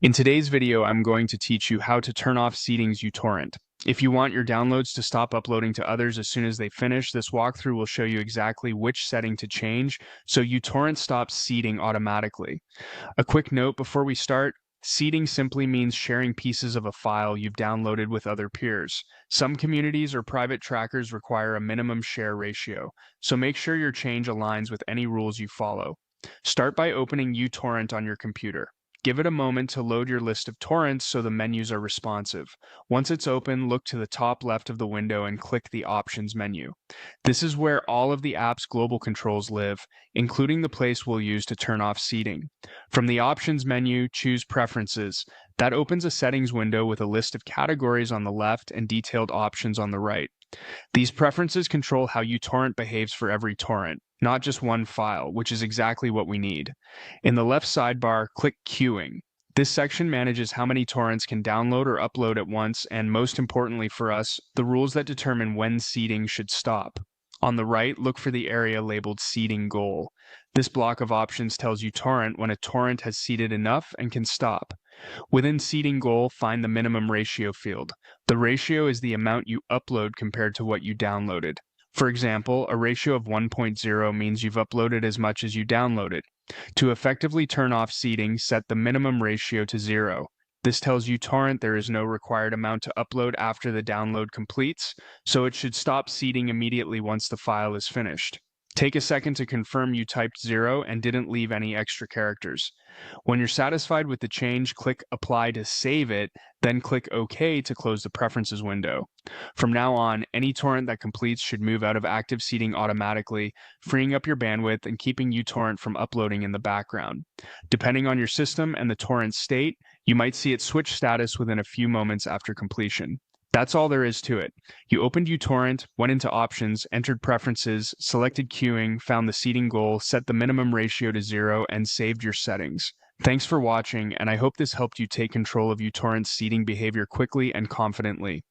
In today's video, I'm going to teach you how to turn off Seedings uTorrent. If you want your downloads to stop uploading to others as soon as they finish, this walkthrough will show you exactly which setting to change so uTorrent stops seeding automatically. A quick note before we start, seeding simply means sharing pieces of a file you've downloaded with other peers. Some communities or private trackers require a minimum share ratio, so make sure your change aligns with any rules you follow. Start by opening uTorrent on your computer. Give it a moment to load your list of torrents so the menus are responsive. Once it's open, look to the top left of the window and click the Options menu. This is where all of the app's global controls live, including the place we'll use to turn off seeding. From the Options menu, choose Preferences. That opens a settings window with a list of categories on the left and detailed options on the right. These preferences control how uTorrent behaves for every torrent, not just one file, which is exactly what we need. In the left sidebar, click Queuing. This section manages how many torrents can download or upload at once, and most importantly for us, the rules that determine when seeding should stop. On the right, look for the area labeled Seeding Goal. This block of options tells uTorrent when a torrent has seeded enough and can stop. Within Seeding Goal, find the minimum ratio field. The ratio is the amount you upload compared to what you downloaded. For example, a ratio of 1.0 means you've uploaded as much as you downloaded. To effectively turn off seeding, set the minimum ratio to 0. This tells uTorrent there is no required amount to upload after the download completes, so it should stop seeding immediately once the file is finished. Take a second to confirm you typed 0 and didn't leave any extra characters. When you're satisfied with the change, click Apply to save it, then click OK to close the Preferences window. From now on, any torrent that completes should move out of active seeding automatically, freeing up your bandwidth and keeping uTorrent from uploading in the background. Depending on your system and the torrent state, you might see it switch status within a few moments after completion. That's all there is to it. You opened uTorrent, went into Options, entered Preferences, selected Queuing, found the seeding goal, set the minimum ratio to 0, and saved your settings. Thanks for watching, and I hope this helped you take control of uTorrent's seeding behavior quickly and confidently.